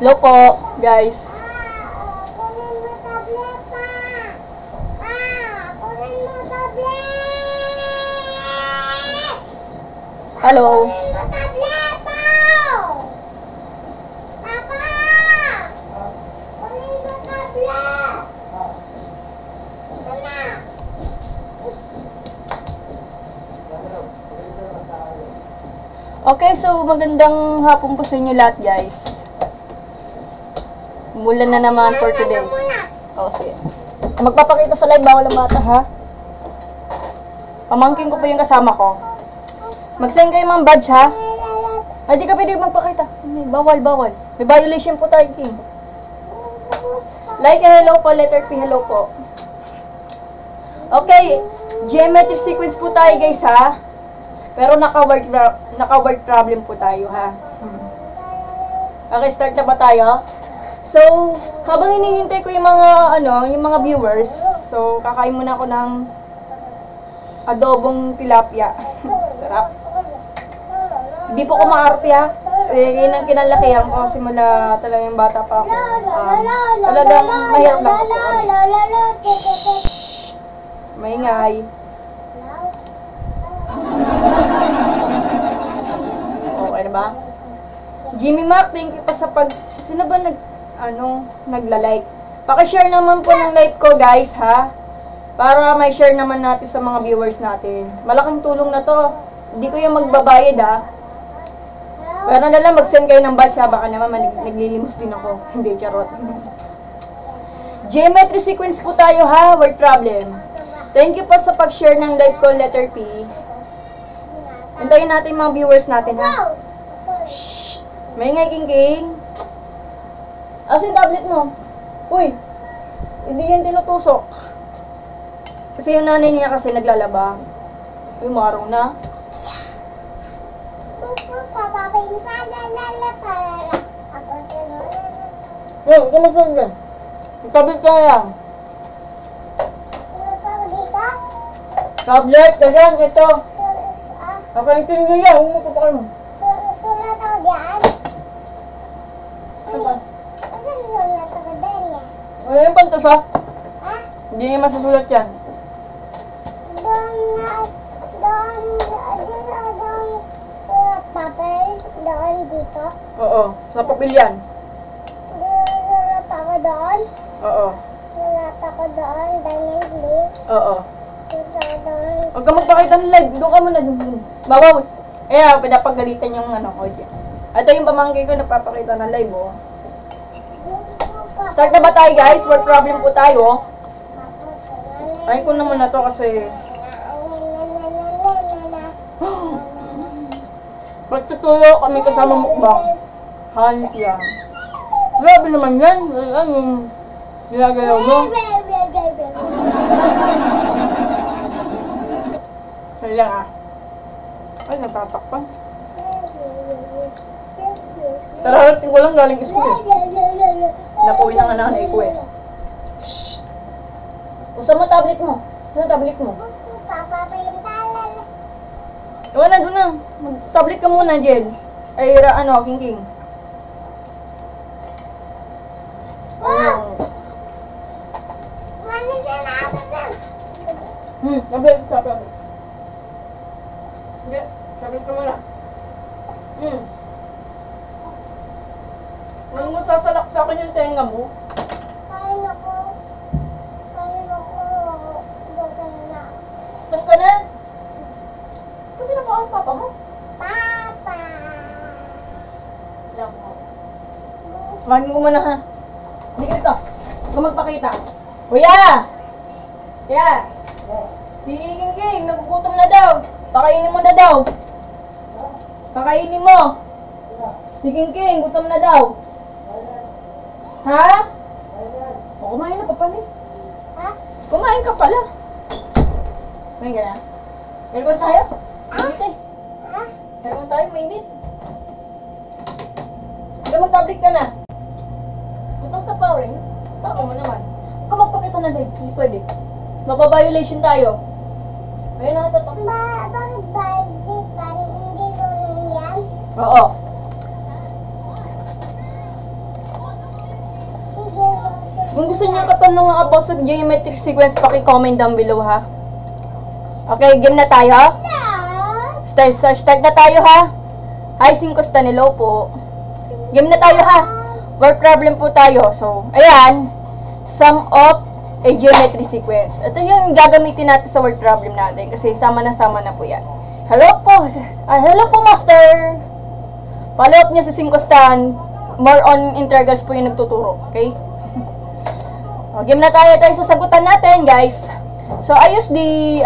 Hello po, guys. Kunin mo tablet pa. Kunin mo tablet. Hello. Kunin mo tablet pa. Papa. Kunin mo tablet. Ito na. Okay, so magandang hapon po sa inyo lahat, guys. Umulan na naman for today. Oh, sige. Magpapakita sa live, bawal ang bata, ha? Pamangkin ko po yung kasama ko. Mag-send kayo mga badge, ha? Ay, di ka pwede magpakita. Bawal, bawal. May violation po tayo, King. Like, hello po. Letter P, hello po. Okay. Geometry sequence po tayo, guys, ha? Pero naka-word problem po tayo, ha? Okay, start na ba tayo? So, habang hinihintay ko yung mga, yung mga viewers, so, kakain muna ako ng adobong tilapia. Sarap. Hindi po ko maarte, ha? Yun ang kinalakihan ko, simula talaga yung bata pa ako. Talagang mahirap lang ako. Maingay. Okay na ba? Jimmy Mac, thank you pa sa sino ba nagla-like? Paki-share naman po ng like ko, guys, ha? Para may share naman natin sa mga viewers natin. Malaking tulong na to. Hindi ko yung magbabayad, ha? Pero na lang, mag-send kayo ng batch, ha? Baka naman naglilimos din ako. Hindi, charot. Geometry sequence po tayo, ha? Word problem. Thank you po sa pag-share ng like ko, letter P. Hintayin natin yung mga viewers natin, ha? Shhh! May ngay, King. Asan yung tablet mo? Uy! Hindi yan tinutusok. Kasi yung nanay niya kasi naglalaba. Uy, marong na. Uy, kamusta dyan? Yung tablet ka yan. Tablet ka yan, ito. Nakaitin nyo yan, umutot ka mo. Sulat ako dyan? Ano? Saan sulat ako dyan eh? Wala yung pantas, ha? Ha? Hindi niya masasulat yan. Doon sulat papel? Doon dito? Oo, sa papel yan. Sulat ako doon? Oo. Sulat ako doon? Daniel, please? Oo. Sulat doon? Huwag ka magpakita ng live. Doon ka muna. Bawaw. Pinapagalitan yung audience. Ito yung pamangkin ko nagpapakita ng live, oh. Start na ba tayo, guys? Word problem po tayo. Ay ko naman na to kasi pagtutulo kami kasama mukbang. Hanip yan. Grabe naman yan. Ano yung nilagalaw mo? Sali lang, ah. Ay, natatakpan. Tararating ko lang galing school, eh. Napuwi ng nanay ko, eh. Shhh! Usa mo tablet mo. Saan tablet mo? Wala, doon na. Tablet ka muna, Jen. Ay, King. Tablet. Hindi, tablet ka muna. Huwag mo sasalak sa akin yung tenga mo. Kain ako. Saan ka na? Ito pinapakain papa mo? Papa. Lang mo. Kumain mo muna, ha? Hindi ka dito. Huwag ka magpakita. Kuya! Kuya! Si King, nagugutom na daw. Pakainin mo na daw. Pakainin mo. Si King, gutom na daw. Ha? O, kumain na pa pala. Ha? Kumain ka pala. Kumain ka na? Aircon tayo? Mainit, eh. Ha? Aircon tayo, mainit. Hindi mag-tablet ka na. Butang tapaw rin. Tako mo naman. Huwag ka magpakita na din. Hindi pwede. Mapabiolation tayo. Ayun na, tatak. Bakit Barbie? Parang hindi tulong yan? Oo. Kung gusto niyo katanungan about sa geometric sequence, paki-comment down below ha. Okay, game na tayo. Start na tayo ha. Hi, 5 Stanilo po. Game na tayo ha. Word problem po tayo. So, ayan. Sum of a geometric sequence. Ito yung gagamitin natin sa word problem natin kasi sama na po yan. Hello po. Hello po, master. Follow up niya sa 5 Stan. More on integrals po yung nagtuturo. Okay? O, game na tayo sa sagutan natin, guys. So, ayos di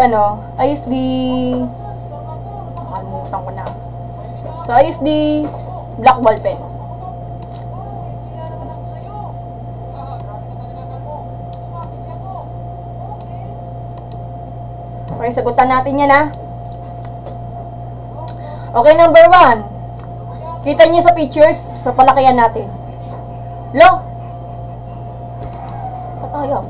black ball pen. Okay, sagutan natin yan ha. Okay, number 1. Kita niyo sa pictures, sa palakihan natin. Lo! Patayo.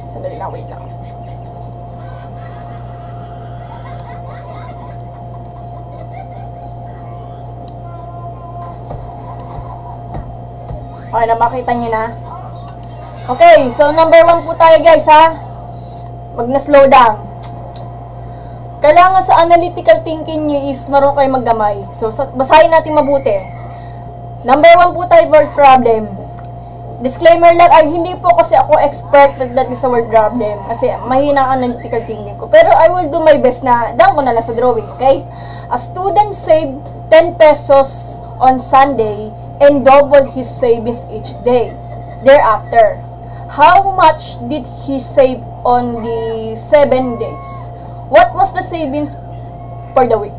Sandali lang, wait lang. Okay, na makita niyo na. Okay, so number 1 po tayo guys ha. Wag na slow down. Kailangan sa analytical thinking niyo is marunong kayo maggamay. So basahin natin mabuti. Number 1 po tayo, word problem. Disclaimer lang, ay hindi po kasi ako expert pagdating sa word problem. Kasi mahina ang analytical thinking ko. Pero I will do my best na daan ko na lang sa drawing, okay? A student saved 10 pesos on Sunday and doubled his savings each day. Thereafter, how much did he save on the 7 days? What was the savings for the week?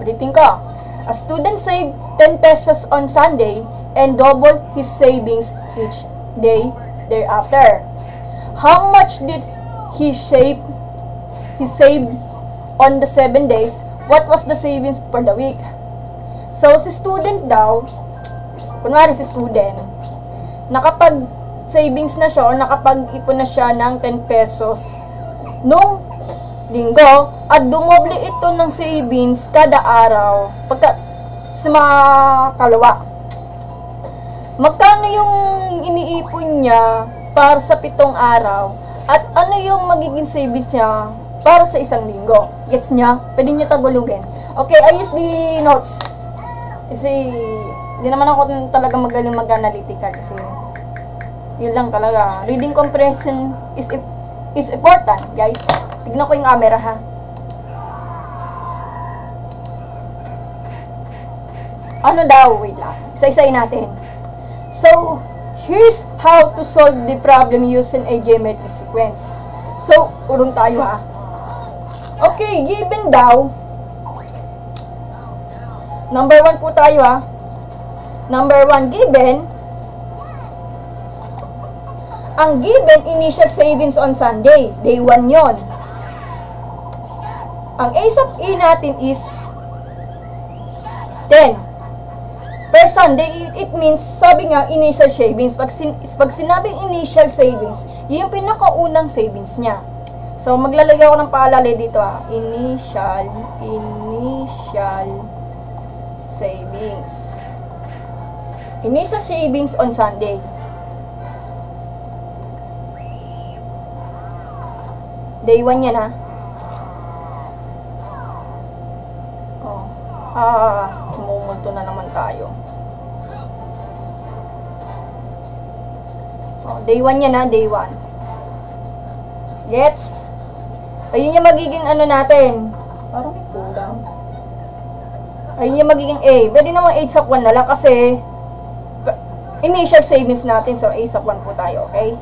Ulitin ko. A student saved 10 pesos on Sunday and doubled his savings each day thereafter. How much did he save on the 7 days? What was the savings for the week? So, si student daw, kunwari si student, nakapag-savings na siya o nakapag-ipon na siya ng 10 pesos nung linggo at dumoble ito ng savings kada araw pagka sa mga kalawa. Magkano yung iniipon niya para sa 7 araw at ano yung magiging savings niya para sa 1 linggo? Gets niya? Pwede niya tagulugin. Okay, ayos di notes. Kasi, di naman ako talaga magaling mag-analytical kasi yun lang talaga. Reading comprehension is important, guys. Tignan ko yung camera, ha. Ano daw? Wait lang. Isa-isayin natin. So, here's how to solve the problem using a geometric sequence. So, urong tayo, ha. Okay, given daw, number 1 po tayo ha. Number 1 given. Ang given initial savings on Sunday. Day 1 yon. Ang A sub E natin is 10. Per Sunday, it means, sabi nga, initial savings. Pag sinabing initial savings, yun yung pinakaunang savings niya. So, maglalagay ako ng paalala dito ha. Initial savings. Initial savings on Sunday. Day 1 yan ha. Tumumulto na naman tayo. Day 1 yan ha, day 1. Gets? Ayun yung magiging ano natin. Parang may kulang. Ayun yung magiging A. Pwede naman 8 sub 1 na lang kasi initial savings natin. So, A sub 1 po tayo, okay?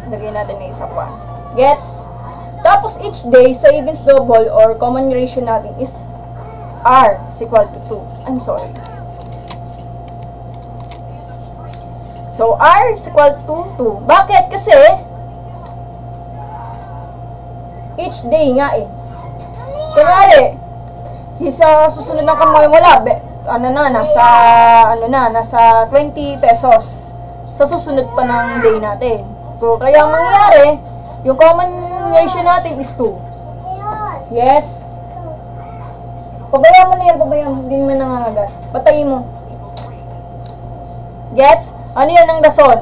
Lagay natin A sub 1. Gets? Tapos, each day, savings double or common ratio natin is R is equal to 2. I'm sorry. So, R is equal to 2. Bakit? Kasi, each day nga eh. Kunwari, sa susunod ng kamay wala, nasa 20 pesos sa susunod pa ng day natin. So, kaya ang mangyayari, yung common ratio natin is 2. Yes? Pabayaan mo na yan, pabayaan mo. Hindi naman nangangagat. Patayin mo. Gets? Ano yan ang rason?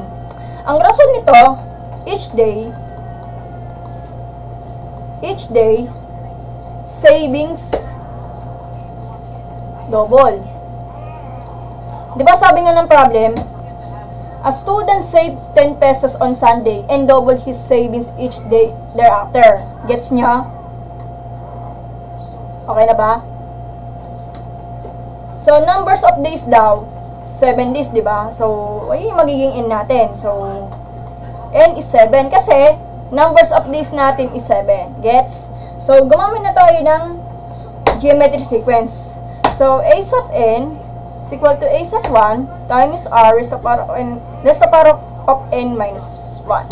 Ang rason nito, each day, savings, double. Diba sabi nga ng problem, a student saved 10 pesos on Sunday and double his savings each day thereafter. Gets niya? Okay na ba? So, numbers of days daw, 7 days, diba? So, ay magiging n natin. So, n is 7 kasi numbers of days natin is 7. Gets? So, gumamit na tayo ng geometric sequence. So, a sub n is equal to a sub 1 times r raised to the power of n minus 1.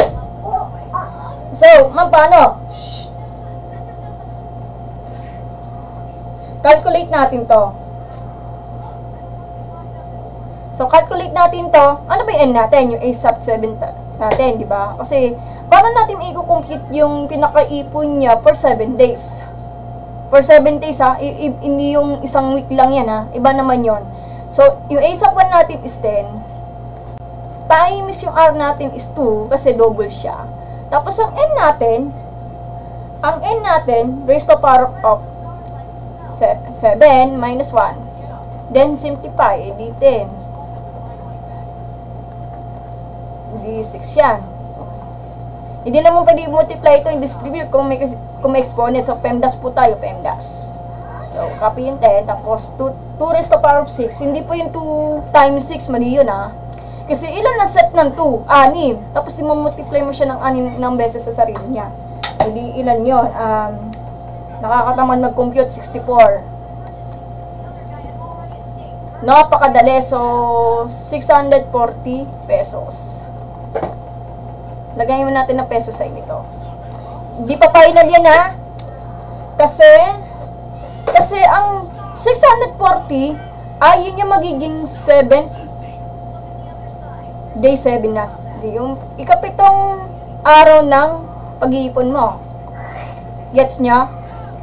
So, ma'am, paano? Calculate natin to. So, calculate natin to. Ano ba yung n natin? Yung a sub 7 natin, di ba? Kasi, paano natin i-compute yung pinaka-ipon niya for 7 days? For 7 days, ha? Hindi yung isang week lang yan, ha? Iba naman yon. So, yung a sub 1 natin is 10. Times yung r natin is 2 kasi double siya. Tapos, ang n natin, raised to power of 7 minus 1. Then, simplify, edi 10. Hindi 6 yan. Hindi naman pwede multiply ito and distribute kung may exponent. So, PEMDAS po tayo, PEMDAS. So, copy yung 10. Tapos, 2 raised to power of 6. Hindi po yung 2 times 6. Mali yun, ha? Kasi, ilan na set ng 2? 6. Tapos, multiply mo siya ng 6 ng beses sa sarili niya. Hindi, ilan yun? Nakakatamad mag-compute, 64. Napakadali. So, 640 pesos. Lagyan mo natin ng peso sa ito. Hindi pa final yan, ha? Kasi ang 640 ay yun yung magiging 7 day 7 na. Yung ikapitong araw ng pag-iipon mo. Gets nyo?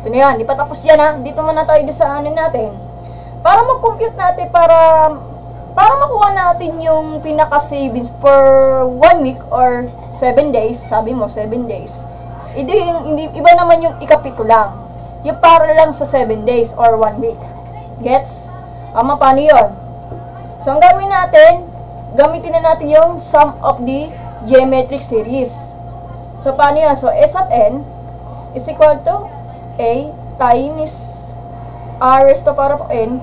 Ito na yan. Di pa tapos yan, ha? Dito muna tayo sa ano natin. Para mag-compute natin, para makuha natin yung pinaka-savings for 1 week or 7 days, sabi mo, 7 days. Iba naman yung ikapito lang. Yung para lang sa 7 days or 1 week. Gets? Paano yun? So, ang gawin natin, gamitin na natin yung sum of the geometric series. So, paano yun? So, S of n is equal to a times r raised to the power of n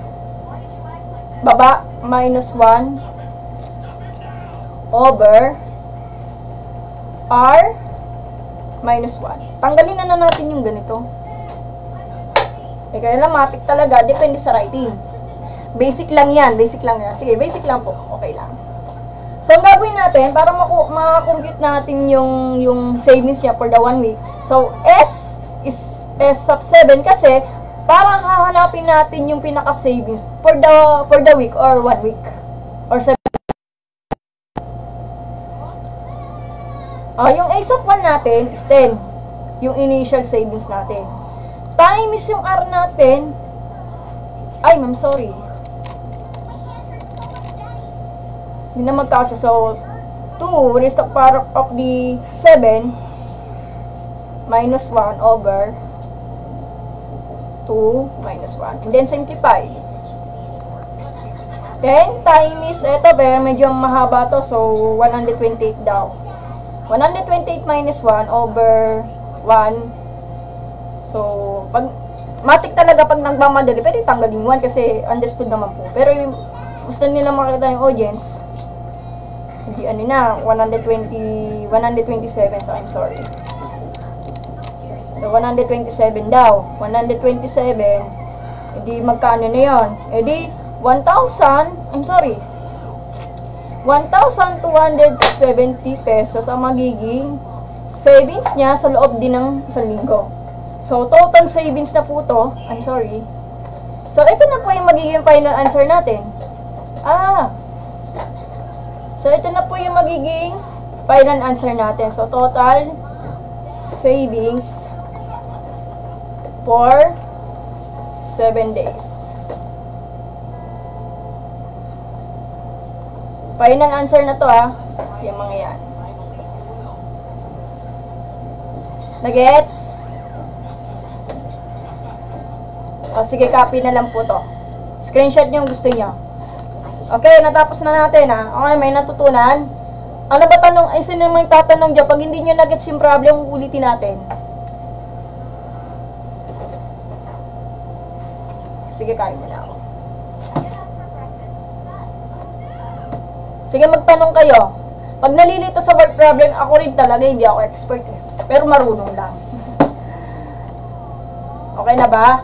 baba minus 1 over r minus 1. Tanggalin na natin yung ganito. Kaya lang, matik talaga. Depende sa writing. Basic lang yan. Basic lang yan. Sige, basic lang po. Okay lang. So, ang gagawin natin, para makakompute natin yung savings niya for the 1 week. So, S is S sub 7 kasi para hahanapin natin yung pinaka-savings for the week or 1 week or 7. Yung A sub 1 natin is 10. Yung initial savings natin. Times yung R natin. Ay, ma'am, sorry. Hindi na magkasya. So, 2 raised to the power of the 7 minus 1 over 2 minus 1. And then, simplify. Then, times, eto, pero medyo mahaba to. So, 128 daw. 128 minus 1 over 1. So, pag matik talaga pag nagmamadali, pwede tanggalin 1 kasi understood naman po. Pero yung gusto nila makita yung audience, hindi ano na, 127. So, I'm sorry. So, 127 daw. 127, hindi magkano na yun? Edi, 1,000, I'm sorry, 1,270 pesos ang magiging savings niya sa loob din ng isang linggo. So, total savings na po to. I'm sorry. So, ito na po yung magiging final answer natin. So, ito na po yung magiging final answer natin. So, total savings for 7 days. Final answer na to ha. Yung mga yan. Nagets? O sige, copy na lang po to. Screenshot yung gusto nyo. Okay, natapos na natin ha. Okay, may natutunan. Ano ba tanong? Ay, sino may tatanong dyan? Pag hindi nyo nagets yung problem, ulitin natin. Sige, kaya mo na ako. Sige, magtanong kayo. Pag nalilito sa word problem, ako rin talaga, hindi ako expert eh. Pero marunong lang. Okay na ba?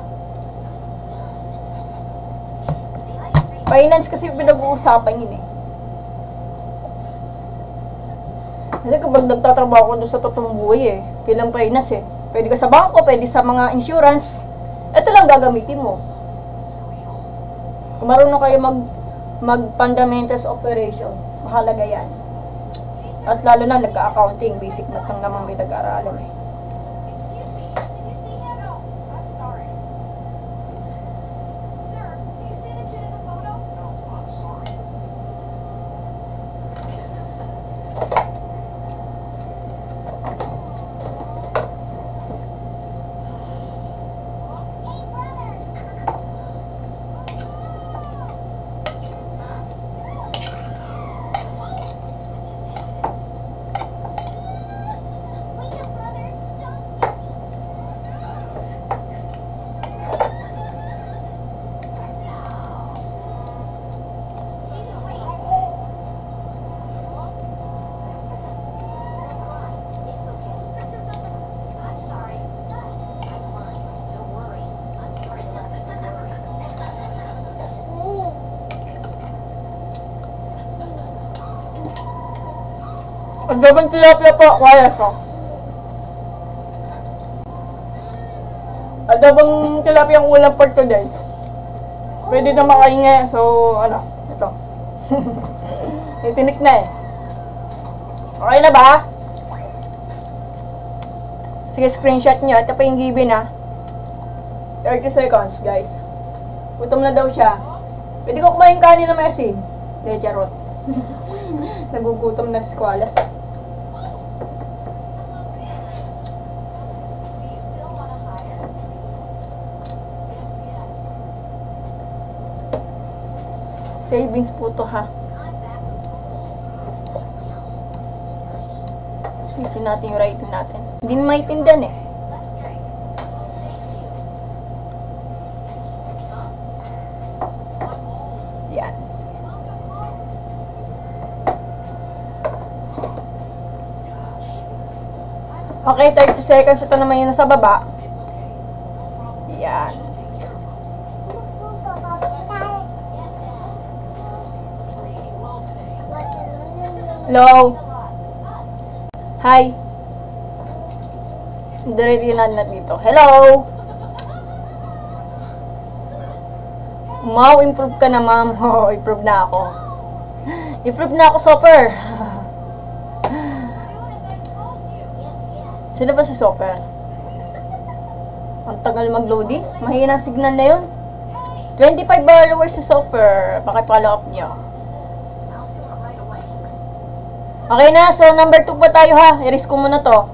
Finance kasi pinag-uusapan yun eh. Kasi kapag nagtatrabaho ko doon sa totoong buhay eh, bilang finance eh. Pwede ka sa bangko, pwede sa mga insurance. Ito lang gagamitin mo. Kung marunong kayo mag-fundamentals operation, mahalaga yan. At lalo na nagka-accounting, basic math lang naman may nag-aaralan eh. Adobong tilapia po, kaya siya. Adobong tilapia ang ulam for today. Pwede na makaingay, so ano, ito. Itinik na eh. Okay na ba? Sige, screenshot nyo. Ito pa yung given ha. 30 seconds, guys. Gutom na daw siya. Pwede ko kumain kanin na mesin. Hindi, charot. Nagugutom na si Koalas. Savings po to ha. Isin natin yung writing natin. Hindi na maitindihan eh. Yan. Okay, 30 seconds. Ito naman yung nasa baba. Yan. Hello? Hi? Diretso na dito. Hello? Mau, improve ka na, ma'am. Oh, improve na ako. Improve na ako, Soper. Sino ba si Soper? Ang tagal mag-loading. Mahina signal na yun. 25 followers si Soper. Pakipollow up nyo. Okay na, so number 2 pa tayo ha. I-risk ko muna to.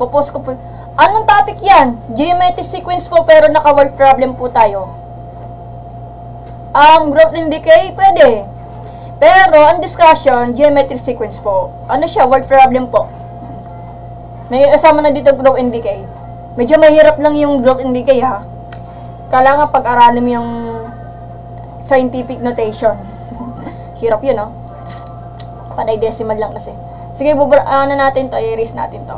Popost ko po. Anong topic yan? Geometric sequence po pero naka-word problem po tayo. Growth and decay, pwede. Pero, ang discussion, geometric sequence po. Ano siya? Word problem po. May kasama na dito growth and decay. Medyo mahirap lang yung growth and decay ha. Kailangan pag-aralan mo yung scientific notation. Hirap yun, no? Panay decimal lang kasi. Sige, ano natin to, i-erase natin to.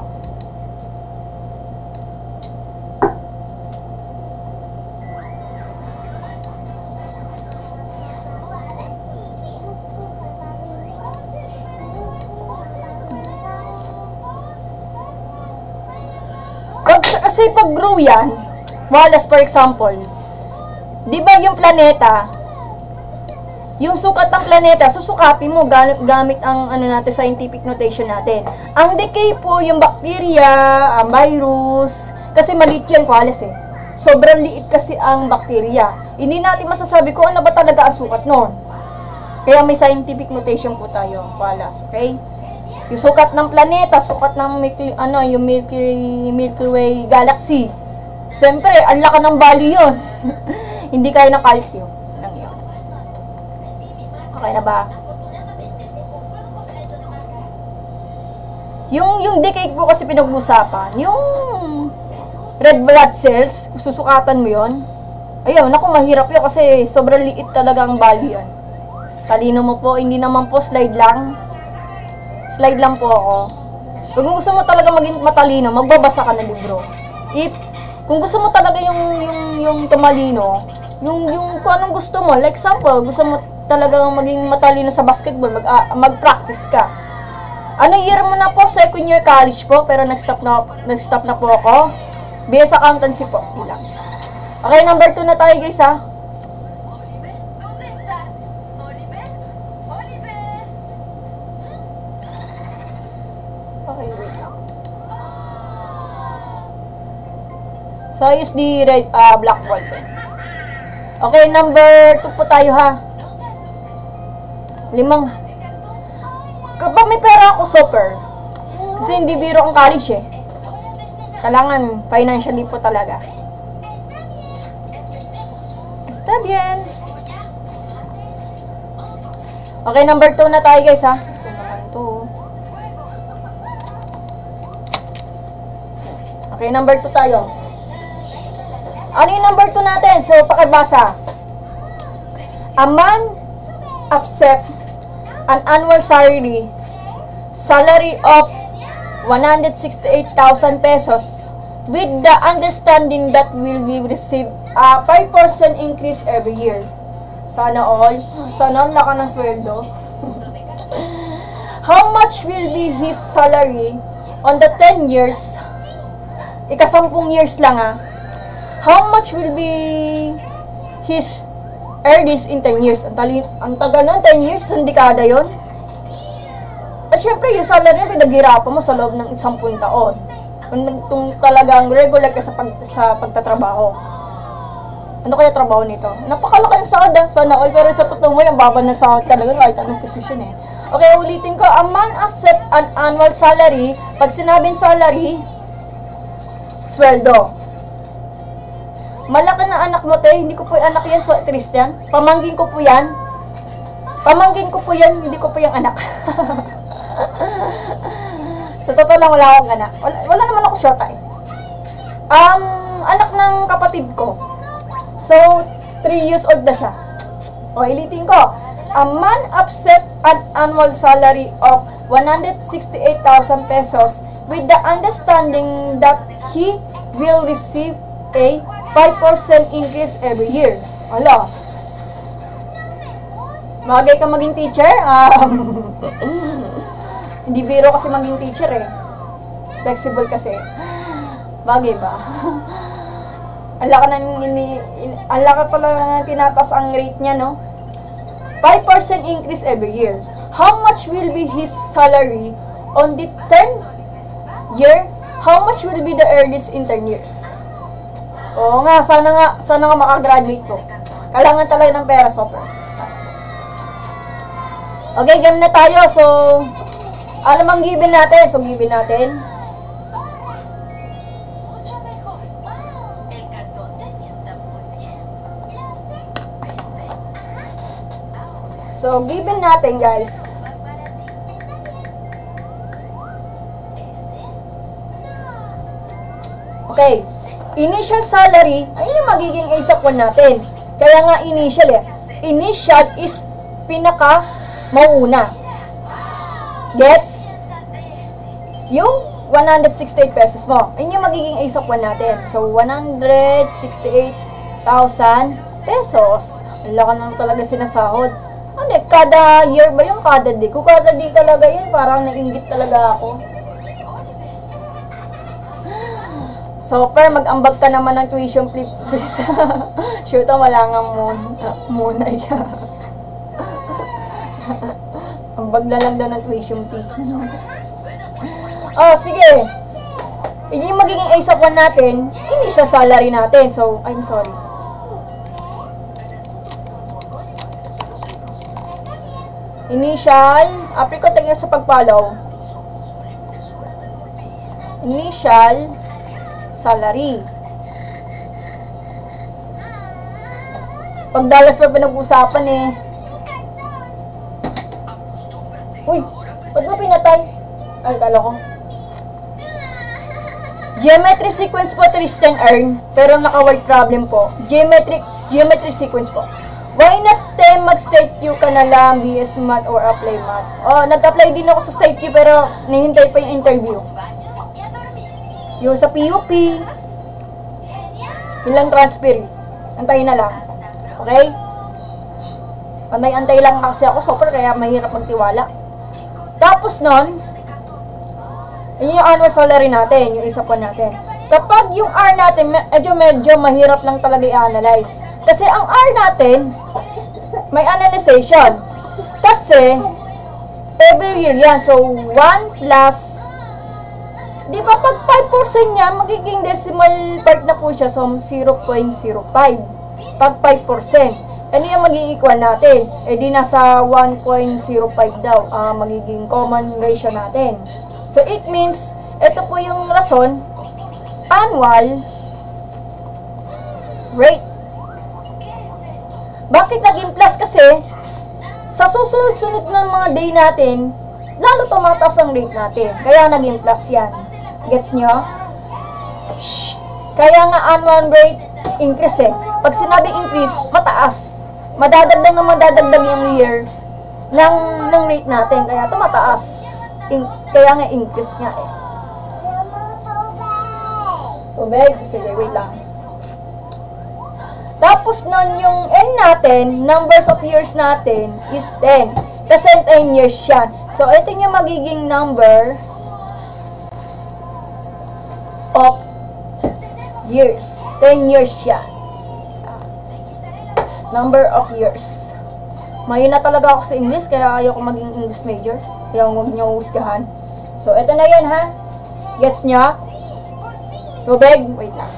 Kasi pag-grow yan, Wallace for example, di ba yung planeta, yung sukat ng planeta, susukatin mo gamit ang ano natin, scientific notation natin. Ang decay po, yung bacteria, virus, kasi maliit yan, Wallace eh. sobrang liit kasi ang bakterya. Hindi natin masasabi kung ano ba talaga ang sukat nun. Kaya may scientific notation po tayo, palas, okay? Yung sukat ng planeta, sukat ng yung Milky Way galaxy. Siyempre, ang laki ng value yun. Hindi kaya ng calcium. Lang yun. Okay na ba? Yung decay po kasi pinag-usapan, yung red blood cells, susukatan mo yun. Ayun, naku, mahirap yun kasi sobrang liit talaga ang value yun. Talino mo po, hindi naman po slide lang. Slide lang po ako. Kung gusto mo talaga maging matalino, magbabasa ka ng libro. Kung gusto mo talaga yung tumalino, yung kung anong gusto mo, like example, gusto mo talaga maging matalino sa basketball, mag-practice ka. Ano year mo na po? Second year college po, pero nag-stop na po ako. BS Accountancy po, ilang. Okay, number 2 na tayo guys ha. Okay, wait lang. So, use the red, black ball pen. Okay, number 2 po tayo ha. 5. Kapag may pera ako, super. Kasi hindi biro ang college eh. Kailangan financially po talaga. Está bien. Okay, number 2 na tayo guys ha. Ito naman to. Okay, number 2 tayo. Ano yung number 2 natin? So, pakibasa. A man accept an annual salary of 168,000 pesos with the understanding that will be received a 5% increase every year. Sana all laka ng sweldo. How much will be his salary on the 10 years? Ika-10 years lang ha. How much will be his earnings in 10 years? Ang tagal nun, 10 years, isang dekada yun. At syempre, yung salary na pinaghirapan mo sa loob ng 10 taon. Kung talagang regular ka sa pagtatrabaho. Ano kaya trabaho nito? Napakalaki yung sahod sana all, pero sa totoo mo, yung baba na sahod talaga kahit anong position eh. Okay, ulitin ko. A man accept an annual salary. Pag sinabing salary, sweldo. Malaki na anak mo, te. Hindi ko po yung anak yan, so Christian. Pamangkin ko po yan. Hindi ko po yung anak. Sa totoo lang, wala akong anak. Wala naman ako shota eh. Anak ng kapatid ko. So, 3 years old na siya. O, ilitin ko. A man accept an annual salary of 168,000 pesos with the understanding that he will receive a 5% increase every year. Ala. Bagay ka maging teacher? Hindi biro kasi maging teacher eh. Flexible kasi. Bagay ba? Ang laka pala na tinatas ang rate niya, no? 5% increase every year. How much will be his salary on the 10th year? How much will be the earnings in 10 years? Oo nga, sana nga makagraduate ko. Kailangan talaga ng pera, super. Okay, game na tayo. So, ano bang given natin? So, given natin. So, given natin, guys. Okay. Initial salary, ay yung magiging ASAP 1 natin. Kaya nga initial eh. Initial is pinaka mauuna. Gets? Yung 168 pesos mo. Ayun yung magiging ASAP 1 natin. So, 168,000 pesos. Ang laki naman talaga sinasahod. Ano eh, kada year ba yung kada day? Kung kada day talaga yun, parang nainggit talaga ako. So, mag-ambag ka naman ng tuition fee, please. Shoot, wala nga muna yan. Ambag na lang daw ng tuition fee. Oh, sige. Yung magiging ASAP 1 natin, initial salary natin. So, I'm sorry. Initial, apricot tingin sa pag-follow. Initial salary. Pag dollars pa pinag-usapan eh. Uy, ba't mo pinatay? Ay, kala ko. Geometry sequence po, Christian earn. Pero naka-word problem po. Geometry sequence po. Why not mag-state Q ka na lang, BS Math or Apply Math? Oh, nag-apply din ako sa state Q pero nihintay pa yung interview. Yung sa PUP, ilang transfer. Antayin na lang. Okay? Antay lang kasi ako, super, kaya mahirap magtiwala. Tapos nun, yun yung annual salary natin, yung isa po natin. Kapag yung R natin, medyo mahirap lang talaga i-analyze. Kasi ang R natin, may analyzation. Kasi, every year yan. So, 1 plus, di ba pag 5% niya, magiging decimal part na po siya. So, 0.05. Pag 5%. Ano yung mag-i-equal natin? Eh di nasa 1.05 daw. Magiging common ratio natin. So, it means, ito po yung rason, annual rate. Bakit naging plus? Kasi, sa susunod-sunod ng mga day natin, lalo tumataas ang rate natin. Kaya naging plus yan. Gets nyo? Kaya nga annual rate increase eh. Pag sinabi increase, mataas. Madadagdag na madadagdag yung year ng rate natin. Kaya tumataas. Kaya nga increase nga eh. Tubig. Sige, wait lang. Tapos nun yung N natin, numbers of years natin is 10. Kasi 10 years yan. So, ito yung magiging number of years. 10 years yan. Number of years. Mahina talaga ako sa English, kaya ayoko maging English major. Kaya huwag niyo husgahan. So, ito na yan ha. Gets niya? Tubig? Wait lang.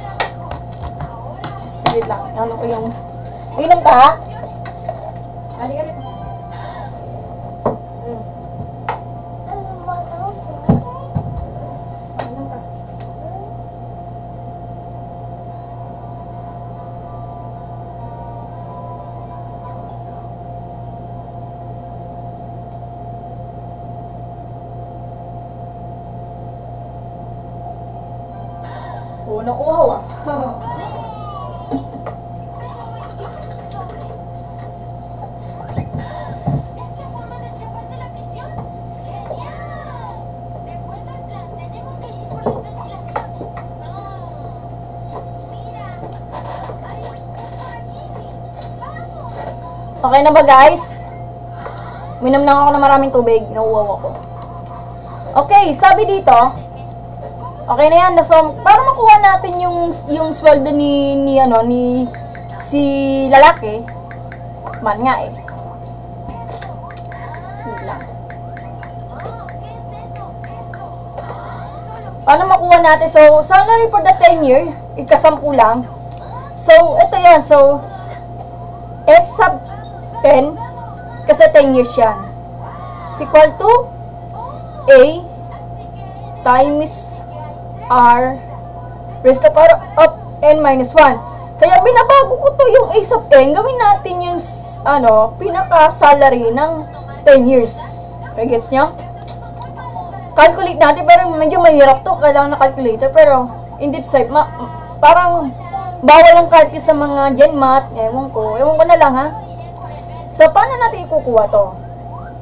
Wait lang. Ano ko yung... Inom ka ha? Halika rin. Inom ka. Oo, nakuhaw ah. Okay na ba guys? Minom lang ako ng maraming tubig. Nauuwaw ako. Okay, sabi dito, okay na yan. So, para makuha natin yung sweldo ni si lalaki, man nga eh. Sige lang. Paano makuha natin? So, salary for the 10 year, ikasampu lang. So, ito yan. So, S sub 10, kasi 10 years yan. Is equal to A times R raised to the power of N minus 1. Kaya binabago ko to yung A sub 10. Gawin natin yung pinaka-salary ng 10 years. Okay, gets nyo? Calculate natin, pero medyo mahirap to. Kailangan na calculator. Pero, in deep side, parang bawal ang calculate sa mga gen math. Ewan ko na lang ha. So, paano natin ikukuha to?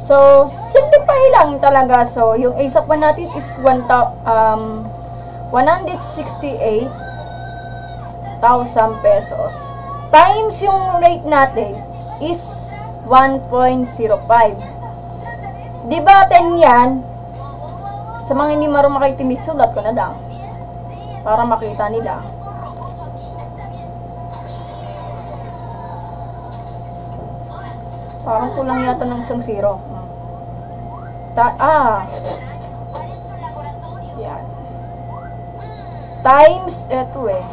So, simplify lang talaga. So, yung A sub 1 natin is 168,000 pesos. Times yung rate natin is 1.05. Diba 10 yan? Sa mga hindi marunong makaitimid, sulat ko na lang. Para makita nila. Parang kulang yata ng isang zero. Yan. Times, eto eh.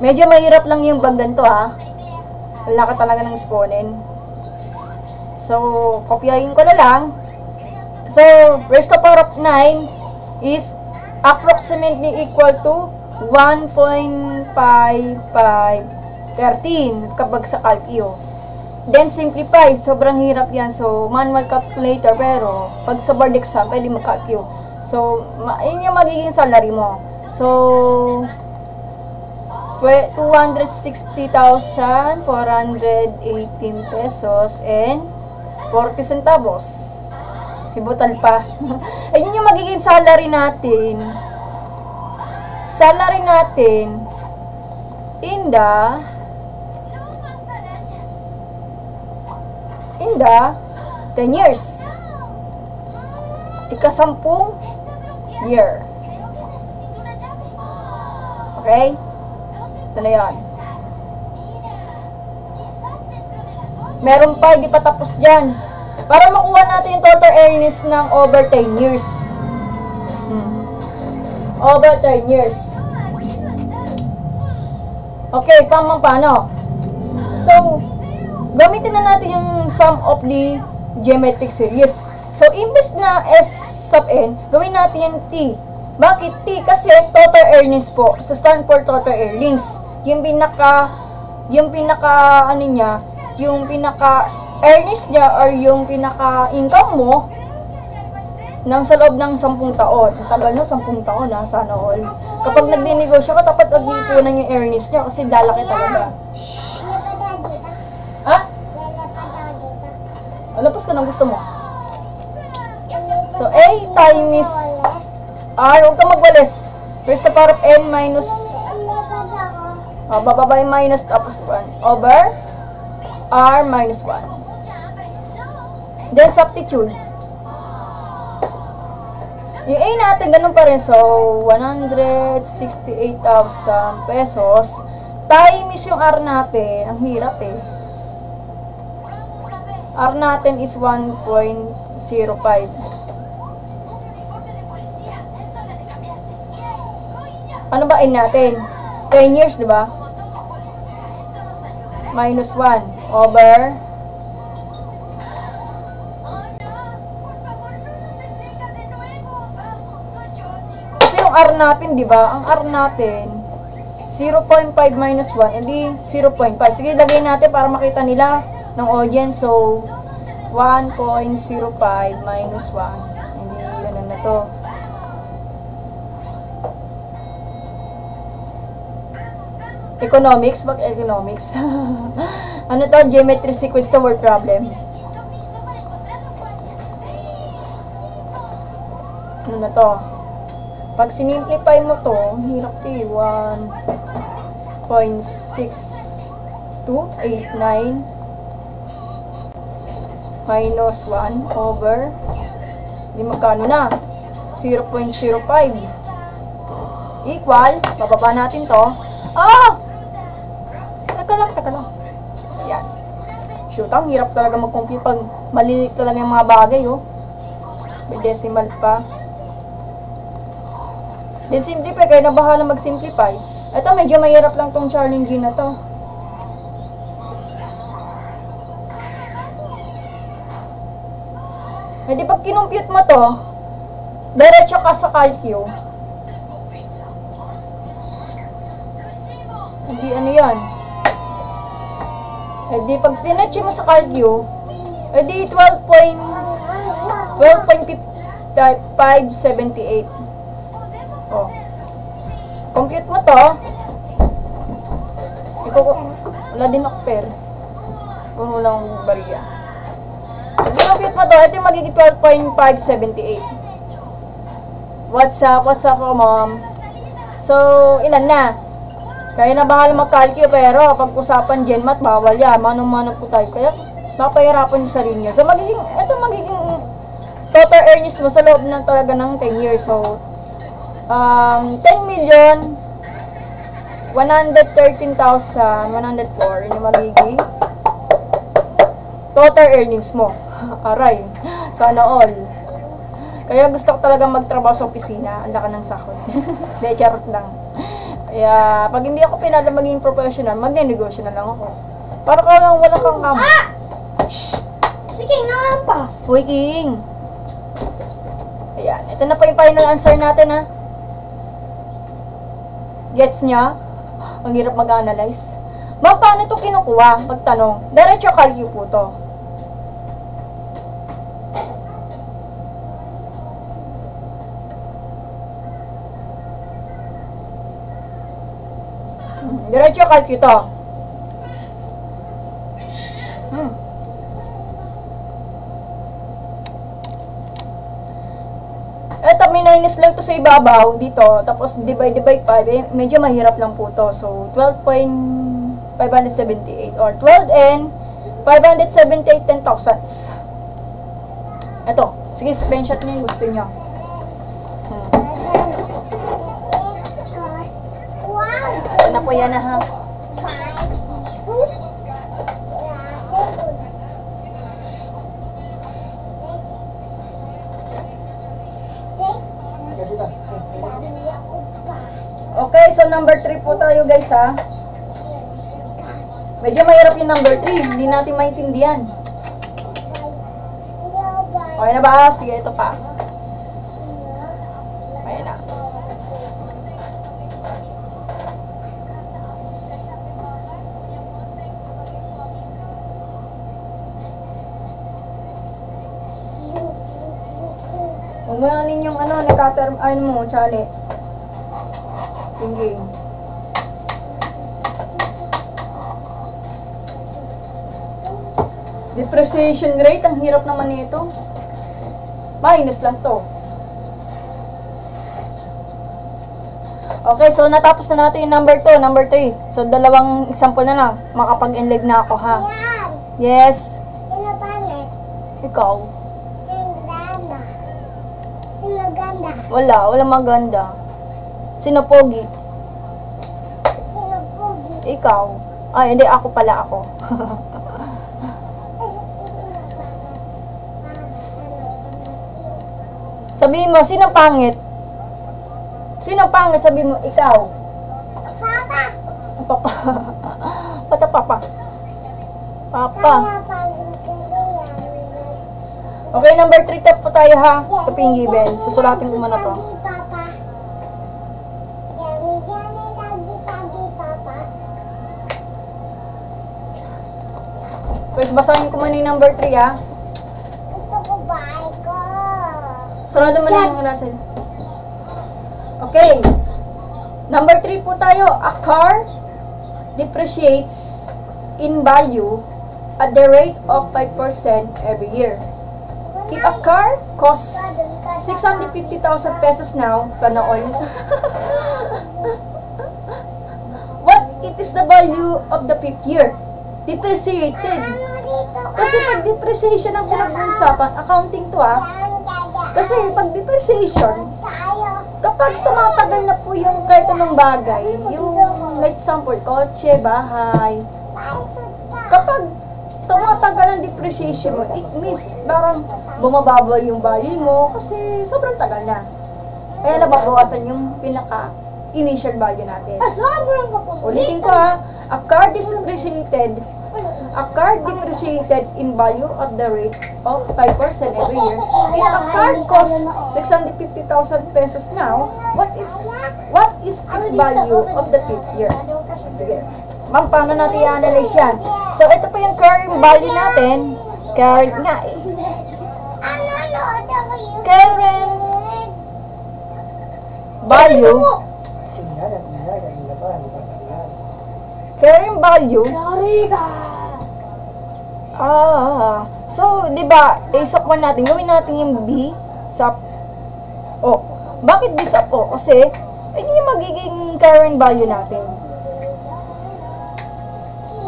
Medyo mahirap lang yung bang ganito ha. Wala ka talaga ng exponent. So, kopyahin ko na lang. So, raised to the power of 9 is approximately equal to 1.5513 kapag sa calcio. Then, simplify. Sobrang hirap yan. So, manual calculator. Pero, pag sa board exam, pwede mag-calcio. So, yun yung magiging salary mo. So, 260,418 pesos and 40 centavos. Hibutal pa. Ayun yung magiging salary natin. Salary natin in the 10 years. Ika-10 year. Okay? Ito na yun. Meron pa, hindi pa tapos dyan. Para makuha natin yung total earnings ng over 10 years. Over 10 years. Okay, paano? So, gamitin na natin yung sum of the geometric series. So, imbes na S sub n, gawin natin yung T. Bakit T? Kasi total earnings po. Sa stand for total earnings. Yung pinaka earnings niya or yung pinaka income mo nang sa loob ng 10 taon. Ang tagal na, 10 taon na, sana all. Kapag nagdinegosyo ka, dapat nag-ipunan yung earnings niya kasi lalaki talaga. Ha? Alapas ka ng gusto mo. So, A times R, huwag ka magwalis. First the power of N minus, bababa yung minus tapos 1 over R minus 1. Then, substitute. Yung A natin, ganun pa rin. So, 168,000 pesos. Times yung R natin. Ang hirap eh. R natin is 1.05. Ano ba N natin? 10 years, di ba? Minus 1 over kasi yung R natin, di ba? Ang R natin 0.5 minus 1, edi 0.5. Sige, lagay natin para makita nila ng audience. So 1.05 minus 1, hindi ano na to. Economics? Bakit economics? Ano to? Geometry sequence to word problem. Ano na to? Pag sinimplify mo to, hirap to eh. 1.6289 minus 1 over di magkano na? 0.05 equal, bababa natin to. Teka lang. Yan. Shoot, ang hirap talaga mag-compute pag malilit talaga yung mga bagay, oh. May decimal pa. Then, simplify. Kaya na bahala mag-simplify. Ito, medyo mahirap lang tong challenge na to. Hindi, pag kinumpute mo to, diretso ka sa calcio. Hindi, ano yan? Edi, pag tinatch mo sa calcio, edi 12.578. Oh. Compute mo to. Wala din ako per. Puro lang bariya. Pag compute mo to, edi magiging 12.578. What's up, mom? So, ilan na? Kaya na bahala mag-calcio, pero pag usapan GenMath, bawal yan. Manong-mano po tayo. Kaya, mapahirapan yung sarili nyo. So, magiging total earnings mo sa loob ng talaga ng 10 years. So, 10,113,104 yung magiging total earnings mo. Aray, sana all. Kaya gusto ko talaga magtrabaho sa opisina. Ang laki ng sahod. Hindi, charot lang. Kaya, pag hindi ako pinala maging professional, magne-negosyo na lang ako. Para ka lang wala kang kamo. Shh! Sige, nakampas. Uy, King! Ayan, ito na pa yung final answer natin, ha? Gets niya? Ang hirap mag-analyze. Ma'am, paano ito kinukuha? Pagtanong. Diretso kalyo po to. Diretso kalyo to. Eto, may minus lang to sa ibabaw dito. Tapos, divide by 5. Eh, medyo mahirap lang po to. So, 12.578 or 12 and 578 10,000. Eto. Sige, screenshot niyo yung gusto niyo. Wow. Ito na po yan na ha. Okay, so number 3 po tayo guys ha. Medyo mahirap yung number 3, hindi natin maintindihan. Okay na ba? Sige, ito pa. Ayan na. Huwag mo lang ninyong nakater, mo, chale. Tingin. Depreciation rate, ang hirap naman nito. Minus lang to. Okay, so natapos na natin yung number 2, number 3. So, dalawang example na lang. Makapag-enlive na ako, ha? Yes. Sino pangit? Ikaw. Sino ganda? Sino ganda? Wala maganda. Sino pogi? Sino pugi? Ikaw. Ay, hindi, ako pala ako. Sabihin mo, sino pangit? Sino pangit? Sabihin mo, ikaw. Papa! Papa. Pata papa. Papa. Kaya pangit ka yan. Okay, number 3 tap po tayo ha. Ito po yung given. Susulatin ko muna to. Papa. Yummy, yummy, doggy, doggy, Papa. Pwes, basahin ko muna yung number 3 ha. Gusto ko bahay ko. Sunod mo na yung Russell. Okay. Number 3 po tayo. A car depreciates in value at the rate of 5% every year. If a car costs 650,000 pesos now, sana all. What it is the value of the 5th year? Depreciated. Ano dito ka? Kasi pag depreciation ang pinag-uusapan, accounting to ah. Yan, dada. Kasi pag depreciation, Tayo. kapag tumatagal na po yung kahit anong bagay, yung like example, kotse, bahay, Paisot ka. kapag tumatagal ang depreciation mo, it means parang bumababa yung value mo kasi sobrang tagal na. Kaya nababawasan yung pinaka-initial value natin. Sobrang kapag. Ulitin ko ha, a car depreciated in value at the rate of 5% every year. If a car costs 650,000 pesos now, what is its value of the 5th year? Sige. Ma'am, paano natin i-analyze yan? So, ito po yung current value natin. Current nga eh. Current value. Current value. So, di ba, isok mo natin, gawin natin yung B sa O. Bakit B sa O? Kasi, yun yung magiging current value natin.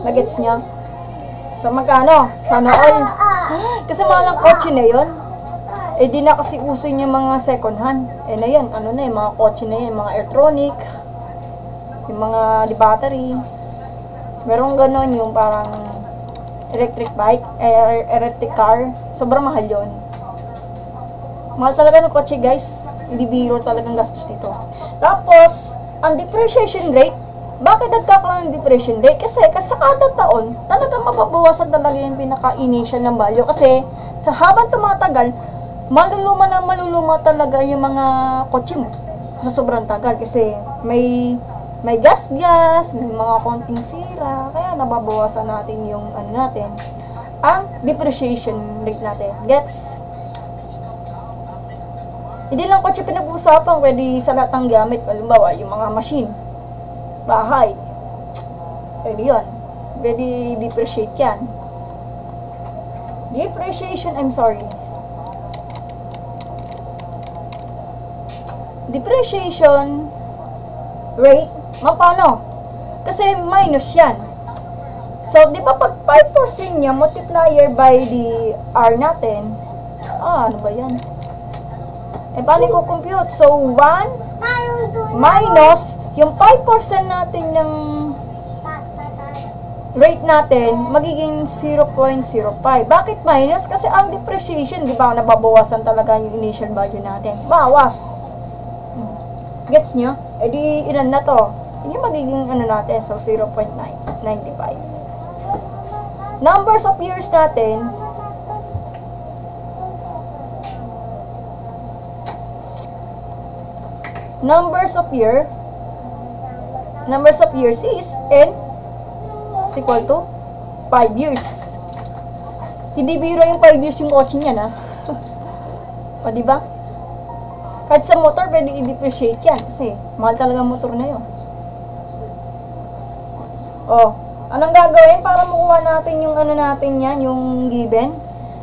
Nagets niya? So, magkano? Sana all. Kasi mahal ang kotse na yun. Eh, di na kasi uso yung mga second hand. Eh, na yan, ano na yung mga kotse na yan, mga electronic, yung mga di battery. Meron ganon yung parang electric bike, electric car. Sobrang mahal yun. Mahal talaga ng kotse, guys. Hindi biro talagang gastos dito. Tapos, ang depreciation rate, bakit nagkakaroon ng depreciation rate? Kasi sa kada taon, talagang mapabawasan talaga yung pinaka-initial ng value. Kasi sa habang tumatagal, maluluma talaga yung mga kotse mo sa sobrang tagal. Kasi may gas, may mga konting sira, kaya nababawasan natin yung ang depreciation rate natin. Gets? Hindi lang kotse pinag-uusapan, pwede sa lahat ng gamit. Halimbawa, yung mga machine, bahay, pwede yun. Pwede depreciate yan. Depreciation rate, paano? Kasi minus yan. So, di ba pag 5% niya, multiplier by the R natin, ano ba yan? Paano i-compute? So, 1 minus yung 5% natin ng rate natin, magiging 0.05. Bakit minus? Kasi ang depreciation, di ba, nababawasan talaga yung initial value natin. Bawas. Gets nyo? Di, ilan na to? Yun yung magiging natin, so 0.95. Numbers of years natin, numbers of years is n is equal to 5 years. Hindi biro yung 5 years yung kotse niya na. O diba? Kahit sa motor, pwede i-depreciate yan kasi mahal talaga motor na yun. Anong gagawin para makuha natin yung natin yan, yung given?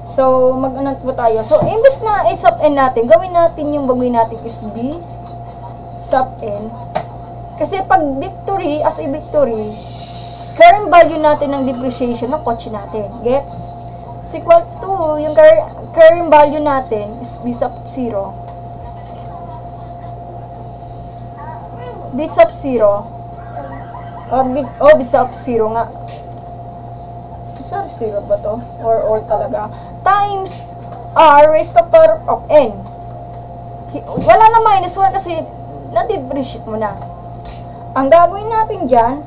So, mag-anat po tayo. So, imbes na a sub n natin, gawin natin yung bagay natin is b sub n. Kasi pag victory, as a victory, current value natin ng depreciation ng kotse natin. Gets? Is equal to, yung current value natin is b sub 0. B sub 0. B sub 0 nga. B sub 0 ba to? Or all talaga? Times r raised to power of n. Wala na minus 1 kasi na-depreciate mo na. Ang gagawin natin dyan,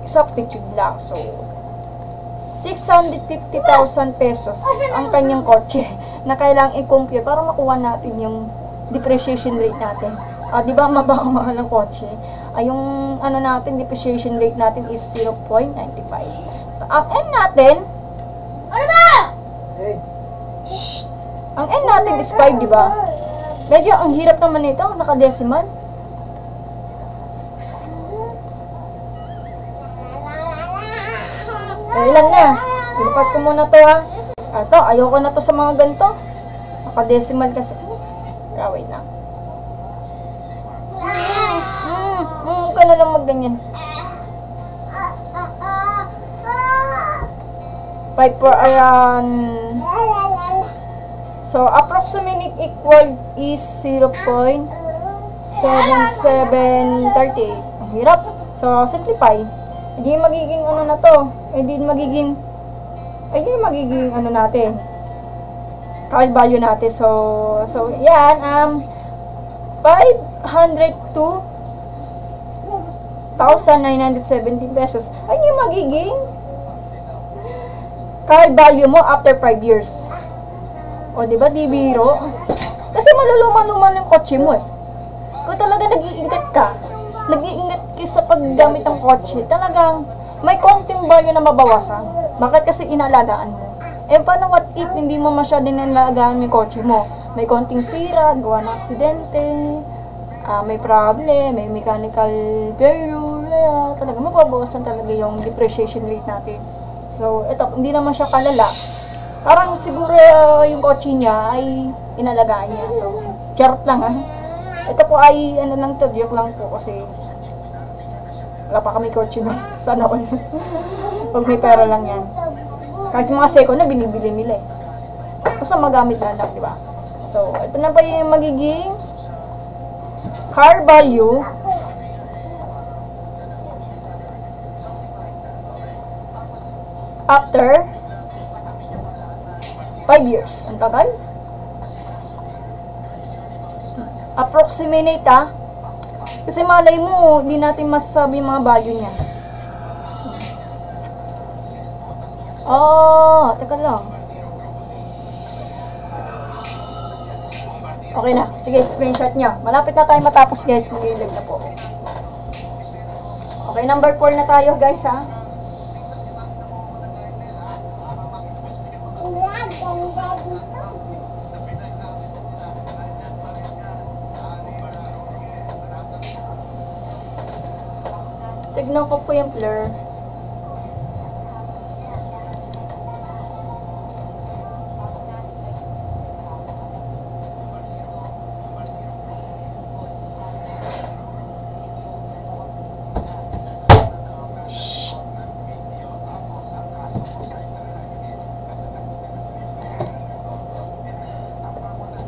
substitute lang. So, 650,000 pesos ang kanyang kotse na kailangang i-compute para makuha natin yung depreciation rate natin. Di ba mababa ng kotse? Yung natin, depreciation rate natin is 0.95. Ang N natin, ang N natin is 5, di ba? Medyo ang hirap naman nito, naka-decimal. Ilan na? Ilipat ko muna to ha. Ito, ayoko na to sa mga ganito. Naka-decimal kasi. Wait lang. Huwag ka na lang magganyan. 5 for around. So, approximate equal is 0.7738. Ang hirap. So, simplify. Hindi magiging na to. Hindi magiging natin. Current value natin. So yan, 502,970 pesos. Ayun yung magiging current value mo after 5 years. O, diba? Di biro. Kasi maluluma-luma ng kotse mo eh. Kung talaga nag-iingat ka sa paggamit ng kotse, talagang may konting value na mabawasan. Bakit? Kasi inalagaan mo. Paano what if hindi mo masyadong inalagaan yung kotse mo? May konting sira, gawa ng aksidente, may problem, may mechanical failure, talaga mababawasan talaga yung depreciation rate natin. So, ito, hindi naman siya kalala. Parang siguro yung kotse niya ay inalagaan niya. So, charot lang ha. Ito po ay, lang to, joke lang po kasi wala pa kami kotse na. Sana all. Pag may pera lang yan. Kahit yung mga second na binibili nila eh. Basta magamit lang, di ba? So, ito na pa yung magiging car value after 5 years. Ang tagal? Approximate Kasi malay mo, hindi natin masasabi yung mga value niya. Oh, teka lang. Okay na. Sige, screenshot niya. Malapit na tayo matapos, guys. Mag-ilag na po. Okay, number 4 na tayo, guys, ha? Tignan ko po yung blur.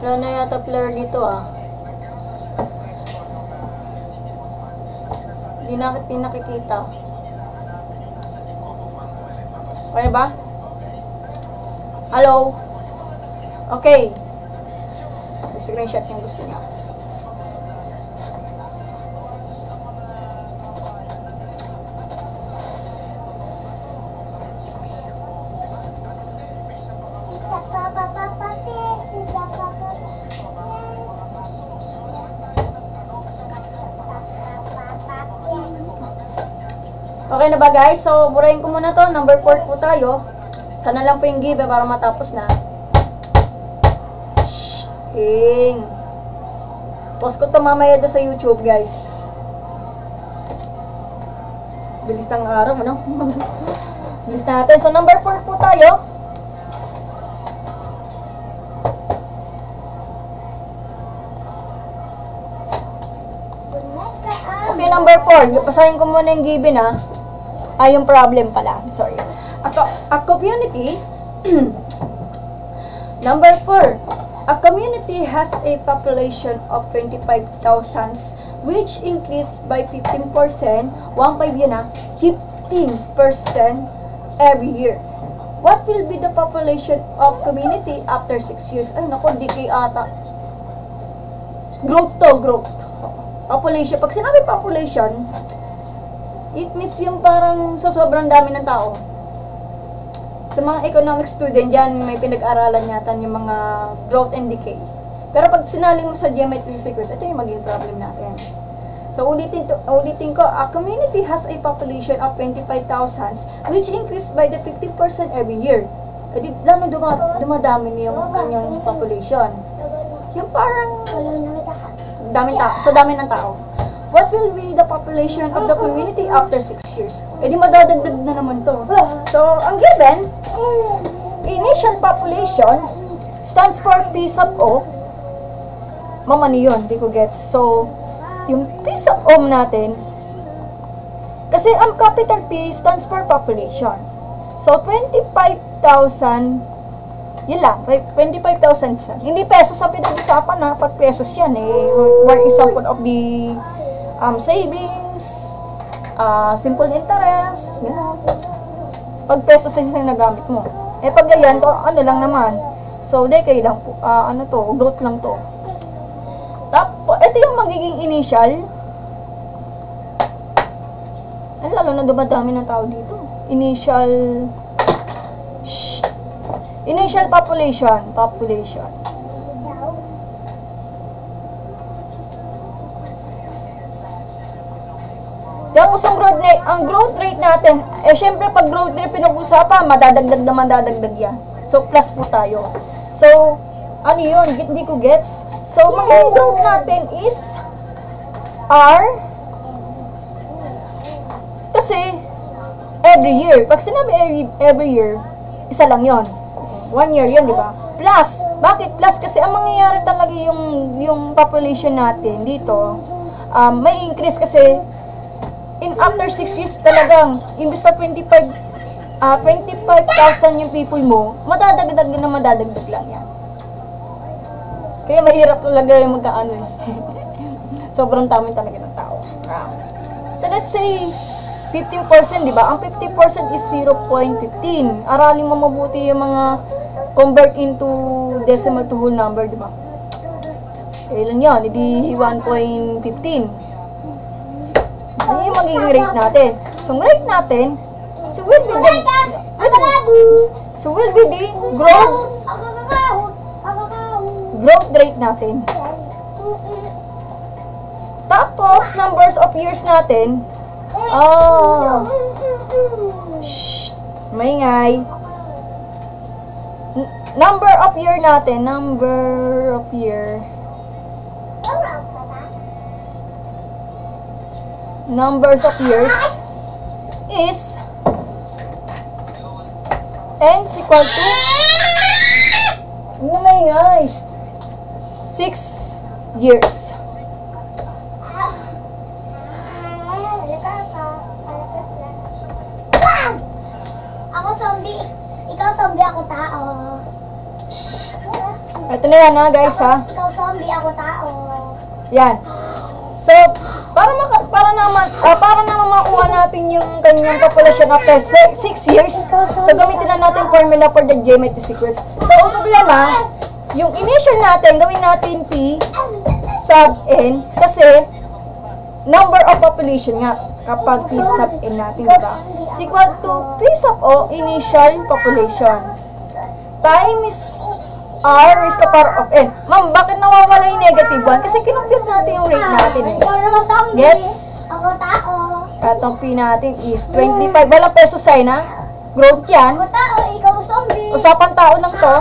Wala na yata blur dito, ah. Hindi na nakikita. Okay ba? Hello? Okay. Screenshot yung gusto niya. Okay na ba, guys? So, burahin ko muna to. Number 4 po tayo. Sana lang po yung give para matapos na. Shhh! King! Post ko to mamaya doon sa YouTube, guys. Bilis ng araw, ano? Bilis natin. So, number 4 po tayo. Okay, number 4. Pasahin ko muna yung given, ha? Yung problem pala. Sorry. A community. Number 4. A community has a population of 25,000 which increased by 15%. 1.5 yun, ha? 15% every year. What will be the population of community after 6 years? Ay, naku, decay ata. Growth to, growth. Population. Pag sinabi population, it means yung parang sa sobrang dami ng tao. Sa mga economic student dyan, may pinag-aralan yata yung mga growth and decay. Pero pag sinali mo sa geometry sequence, ito yung maging problem natin. So, ulitin ko, a community has a population of 25,000 which increased by the 15% every year. Edi, lalo dumadami niya yung kanyang population. Yung parang dami ng tao. What will be the population of the community after 6 years? Eh di madadagdag na naman to. So, ang given, initial population stands for P sub O. Mamani yun, di ko gets. So, yung P sub O natin, kasi ang capital P stands for population. So, 25,000, yun lang, 25,000 siya. Hindi pesos ang pinag-usapan na, pag pesos yan eh. For example of the savings, simple interest, gano'n. Pag pesos sa isang nagamit mo. Eh pag ganyan, ano lang naman. So, decay lang po. Growth lang to. Tapos, ito yung magiging initial. Ay, lalo na dumadami ng tao dito. Initial population. Tapos ang growth rate natin, syempre pag growth rate pinag-usapan, madadagdag yan. So, plus po tayo. So, ano yun? Hindi ko gets. So, magiging growth natin is R. Kasi, every year. Pag sinabi every year, isa lang yon. 1 year yun, di ba? Plus. Bakit plus? Kasi ang mangyayari talaga yung population natin dito, may increase kasi after 6 years talagang, imbes na 25,000 yung people mo, madadagdag lang yan. Kaya mahirap talaga yung magkaano eh. Sobrang dami talaga ng tao. So let's say, 15%, di ba? Ang 50% is 0.15. Aralin mo mabuti yung mga convert into decimal to whole number, di ba? Kailan yan? Hindi 1.15. yung magiging rate natin. So, ang rate natin, so will be the growth rate natin. Tapos, numbers of years natin, maingay. Number of year natin, numbers of years is n is equal to, oh my gosh, 6 years. Ako zombie. Ikaw zombie, ako tao. Ito na yan ha guys ha. Ikaw zombie, ako tao. Yan. So, para naman makuha natin yung kanyang population after 6 years, so gamitin na natin formula for the geometry sequence. So, ang problema, yung initial natin, gawin natin P sub N, kasi number of population nga, kapag P sub N natin, diba? Is equal to P sub O, initial population, times R raised to power of N. Ma'am, bakit nawawala yung negative 1? Kasi kinumpute natin yung rate natin. Ikaw naman zombie. Gets? Ako tao. Atong P natin is 25. Walang peso sign ha? Growth yan. Ako tao, ikaw zombie. Usapan tao lang to.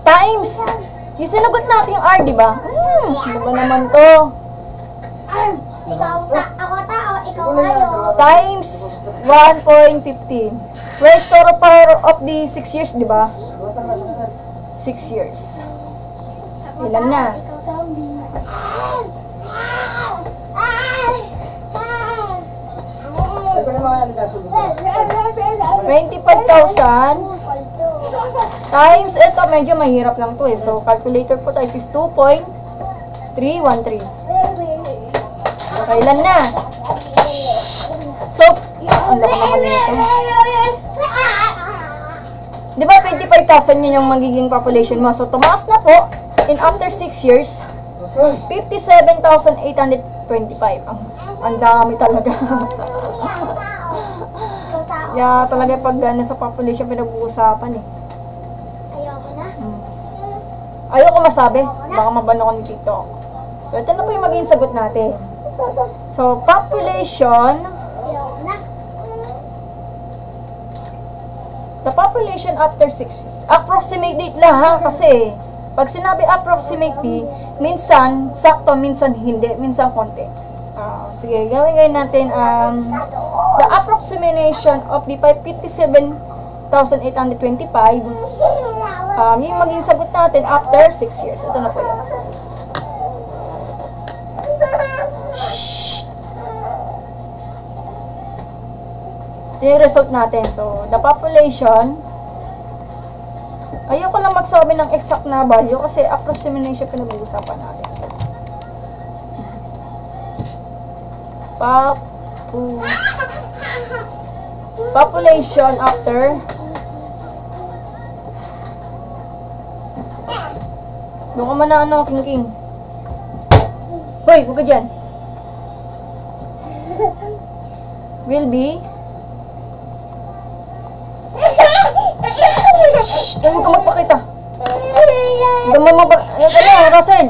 Times. Yung sinagot natin yung R, di ba? Ano ba naman to? Ako tao, ikaw kayo. Times 1.15. Restore power of the 6 years, di ba? 6 years. Ilan na? Ikaw zombie. 25,000 times, ito medyo mahirap lang to eh. So, calculator po tayo is 2.313. So, ilan na? So, ang laki naman nito. Di ba 25,000 yun yung magiging population mo? So, tumaas na po. In after 6 years, 57,825. Ang dami talaga. Kaya talaga pag sa population pinag-uusapan eh. Ayoko na. Ayoko masabi. Baka mabano ko ni TikTok. So, ito na po yung magiging sagot natin. So, population. Ayoko na. The population after 6 years. Approximate date lang ha, kasi pag sinabi approximately, minsan sakto, minsan hindi, minsan konti. Sige, gawin natin the approximation of the 57,825. Yung maging sagot natin after 6 years. Ito na po yun. Ito yung result natin. So, the population, ayoko lang magsabi ng exact na value kasi approximation pinag-uusapan natin. Population after doon ka man na king. Hoy, huwag ka dyan. Will be shhh, huwag ka magpakita. Huwag mo magpakita. Ano, Russell?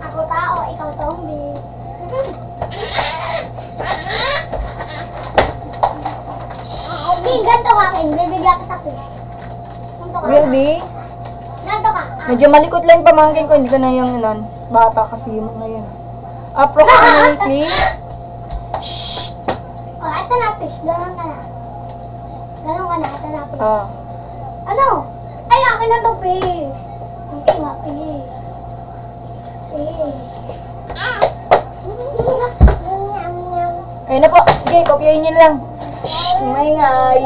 Ako tao, ikaw zombie. Okay, ganito ka akin. Bibigla kita ko. Will be Ganito ka. medyo malikot lang yung pamangkin ko. Hindi ko na yung bata kasi yung ngayon. Approximately Oh, ito na, fish. Ganon ka na. Ganon ka na. Ito na, fish. Ano? Ay, akin na to, fish. Hindi nga, fish. Fish. ayun na po. Sige, kopyahin niyo lang. Shhh, maingay.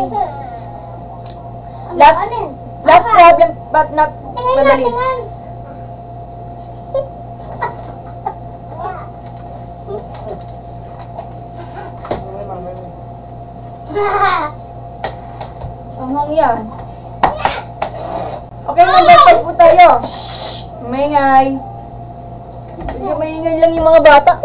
Last problem but not madalis. Ang yan. Okay, number 5 po tayo. Shhh! Maingay. Medyo maingay lang yung mga bata.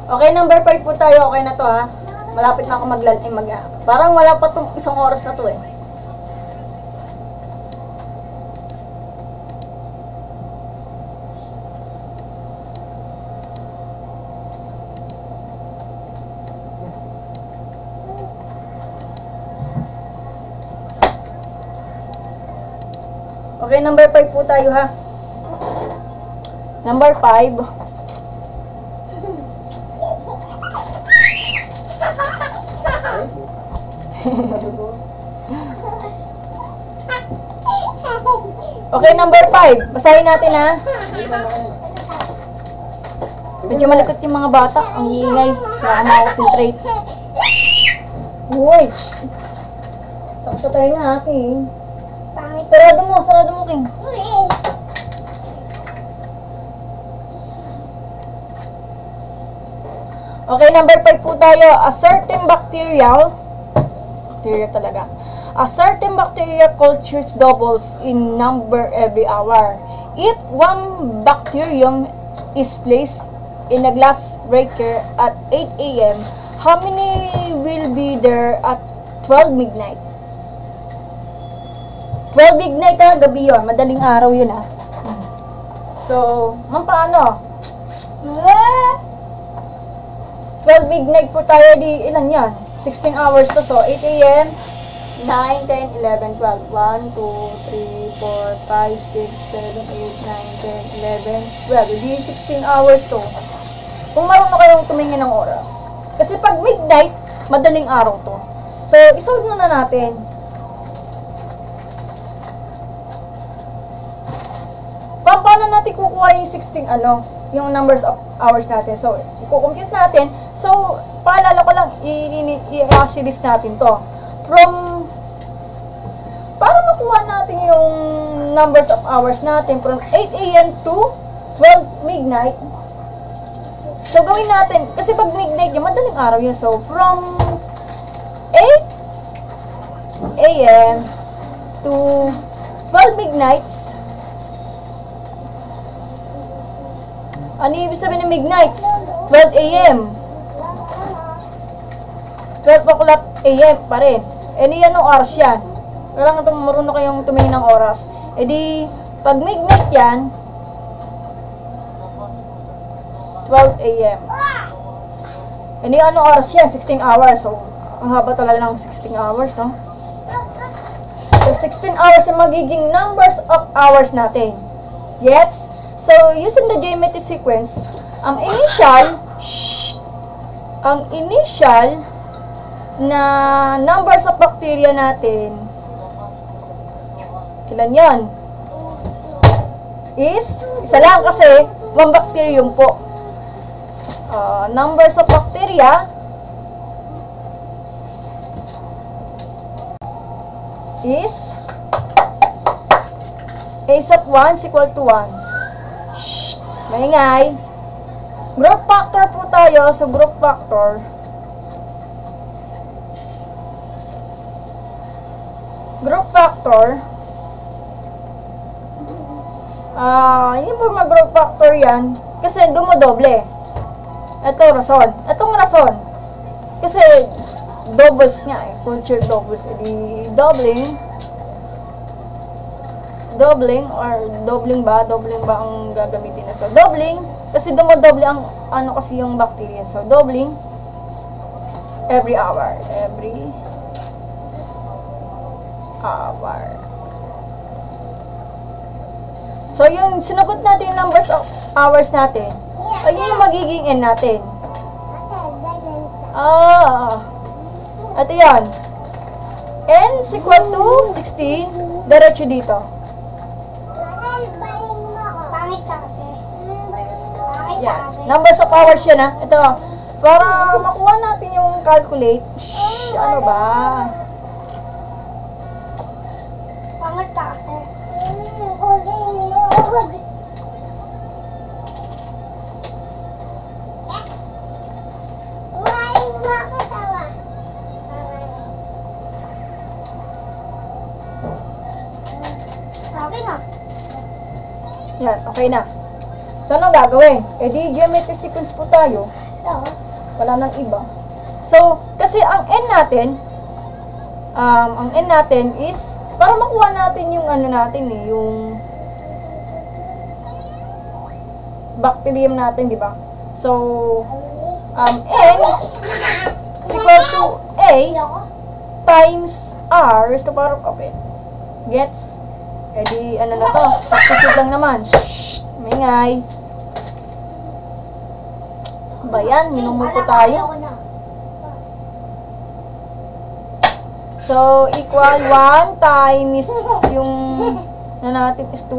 Okay, number 5 po tayo. Okay na to ha. Malapit na ako parang wala pa tong isang oras na to eh. Okay, number 5 po tayo ha. Number 5. Okay, number 5. Basahin natin ha. Medyo malakot yung mga bata. Ang iingay. Kaya makakonsentrate. Uy! Sakto tayo na aking. Sarado mo, King. Okay, number 5 po tayo. A certain bacteria talaga. A certain bacteria cultures doubles in number every hour. If one bacterium is placed in a glass breaker at 8 a.m., how many will be there at 12 midnight? 12 midnight ha, gabi yun. Madaling araw yun ha. So, paano? 12 midnight po tayo, di ilan yan? 16 hours to, so 8 a.m., 9, 10, 11, 12, 1, 2, 3, 4, 5, 6, 7, 8, 9, 10, 11, 12, di 16 hours to. Kung marunong kayong tumingin ng oras. Kasi pag midnight, madaling araw to. So, isolve na natin. Paano natin kukuha yung 16, yung numbers of hours natin? So, i-compute natin. So, paalala ko lang, i-list natin to. Para makuha natin yung numbers of hours natin from 8 a.m. to 12 midnight. So, gawin natin, kasi pag midnight yung madaling araw yun. So, from 8 a.m. to 12 midnights. Ano ibig sabihin ng midnights? 12 a.m. 12 o'clock a.m. pa rin. E di anong oras yan? Kailangan itong marunong kayong tumingin ng oras. E di, pag midnight yan, 12 a.m. E di anong oras yan? 16 hours. So, ang haba talaga ng 16 hours, no? So, 16 hours ang magiging numbers of hours natin. Yes? So, using the geometry sequence, ang initial na numbers of bacteria natin, ilan yan? Isa lang kasi, 1 bacterium po. Numbers of bacteria is A sub 1 is equal to 1. Maingay. Group factor po tayo. So, group factor. Yun po mag-group factor yan. Kasi dumodoble. Ito, rason. Itong rason. Kasi, doubles nga eh. Culture doubles. Edi, doubling or doubling ba ang gagamitin na. So, doubling, kasi dumodoble ang kasi yung bacteria. So, doubling every hour. So, yung sinagot natin yung numbers of hours natin, ayun yung magiging N natin. At yan. N is equal to 16. Diretso dito. Pangit ka kasi. Yan. Numbers of hours yan ha. Ito. Para makuha natin yung calculate. Shhh, ano ba? Pangit ka kasi. Okay na. Yan, okay na. So, anong gagawin? Eh di, geometry sequence po tayo. So, Wala nang iba. So, kasi ang n natin is, para makuha natin yung ano natin eh, yung bacterium natin, di ba? So, n is equal to A times R is the power of it. Gets? Eh di, ano na to? Substitute lang naman. Shhh! Mingay. Ba yan? Minumulto tayo. So, equal 1 times yung na natin is 2.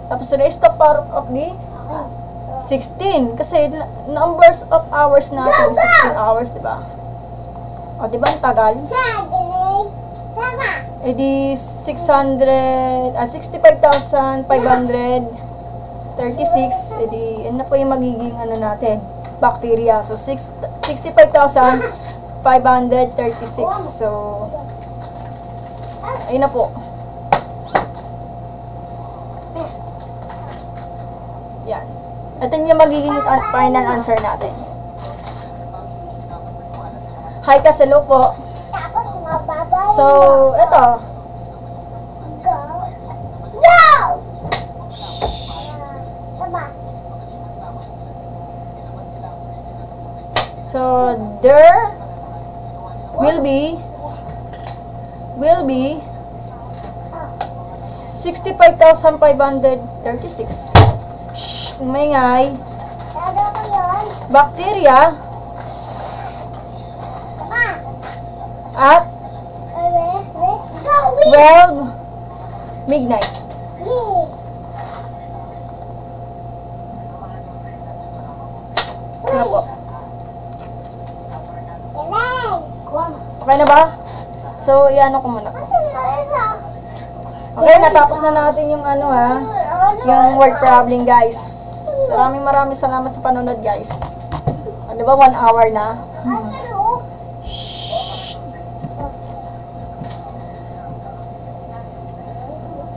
Tapos, raise the power of the 16. Kasi, numbers of hours natin is 16 hours, diba? O, diba ang tagal? E di 65,536. E di, ano po yung magiging ano natin? Bacteria. So, 65,536. So, ayun na po. Yan. Ito yung magiging final answer natin. Hi, Kaselo po. Tapos mababay. So, ito. Go! Go! Tama. So, there will be 65,536. Shh, umingay. Sabi ko yun. Bacteria Tama. at Go! 12 midnight. Yee! Ano po? Elay! Okay na ba? So, iano ko muna. Okay, natapos na natin yung ano ha. Yung word problem, guys. Maraming salamat sa panonood, guys. Ano ba, 1 hour na?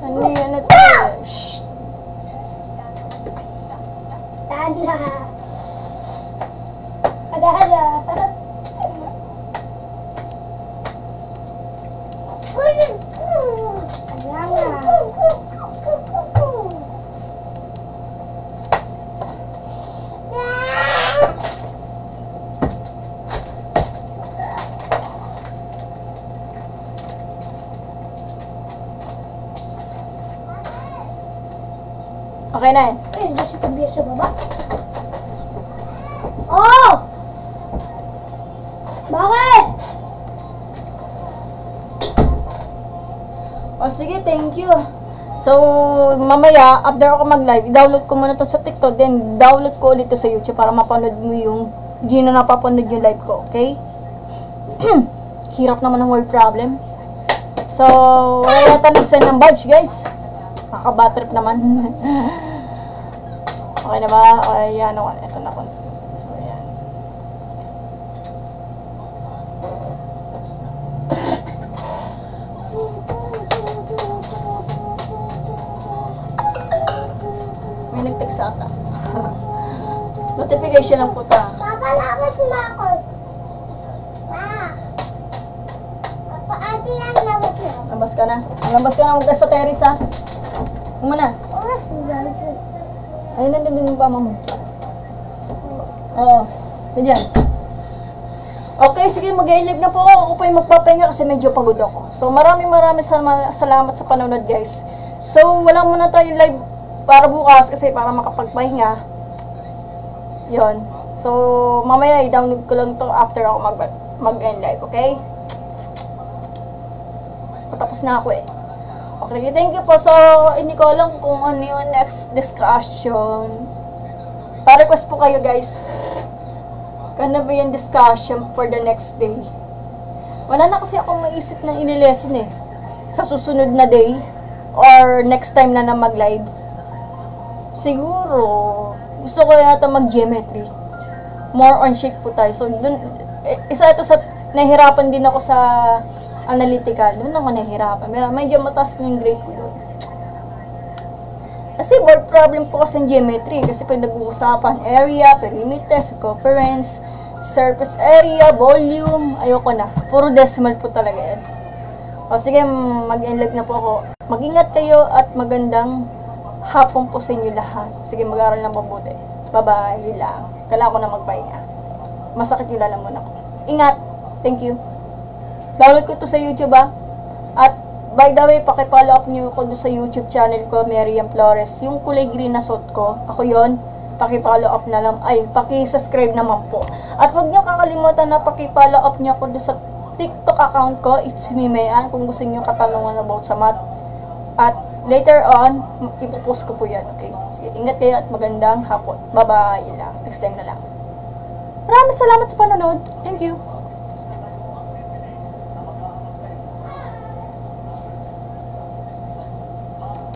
Ano yun? Ano to? Shh. Tanda. Tanda. Okay na yan. Ay, hindi si Tobias sa baba. Oh! Bakit? O sige, thank you. So, mamaya, after ako mag-live, i-download ko muna ito sa TikTok, then download ko ulit ito sa YouTube para mapanood mo yung, hindi na napapanood yung live ko, okay? Hirap naman ng word problem. So, wala yata nag-send ng badge, guys. Nakaka-bad trip naman. Okay na ba? Okay, yan. Ito na ko. So, yan. May nag-text ata. Notification lang po ta. Papa, labas na ako. Ma. Papa, ate yan labas na. Labas ka na. Labas ka na. Huwag ka sa terrace, ha? Muna. Ayun, nandun yung pama mo. Oo. Ganyan. Okay, sige, mag-i-live na po ako. Ako pa yung magpapahinga kasi medyo pagod ako. So, maraming salamat sa panonood, guys. So, wala muna tayo live para bukas kasi para makapagpahinga. Yon. So, mamaya i-download ko lang to after ako mag-end live, okay? Patapos na ako eh. Okay, thank you po. So, hindi ko alam kung ano yung next discussion. Pa-request po kayo guys. Kano ba yung discussion for the next day? Wala na kasi akong maisip na inilesson eh. Sa susunod na day or next time na mag-live. Siguro, gusto ko yata mag-geometry. More on shape po tayo. So, dun, isa ito sa, nahihirapan din ako sa analytical. Doon ako nahihirapan. Medyo mataas ko yung grade ko doon. Kasi board problem po kasi yung geometry. Kasi pag nag-uusapan, area, perimeter, circumference, surface area, volume, ayoko na. Puro decimal po talaga yan. O sige, mag-enlive na po ako. Mag-ingat kayo at magandang hapon po sa inyo lahat. Sige, mag-aaral lang mabuti. Bye-bye, yun lang. Kailangan ko na magpahinga. Masakit yung lalamon ako. Ingat. Thank you. Download ko to sa YouTube At by the way, pakipollow up niyo ko sa YouTube channel ko, Miriam Flores. Yung kulay green na suot ko, ako yon. Pakipollow up na lang. Ay, paki-subscribe naman po. At huwag niyo kakalimutan na pakipollow up niyo ko sa TikTok account ko, It's Me Mayan, kung gusto niyo katanungan about sa math. At later on, ipopost ko po yan. Okay? Sige, ingat kayo at magandang hapon. Bye-bye lang. Next time na lang. Maraming salamat sa panonood. Thank you.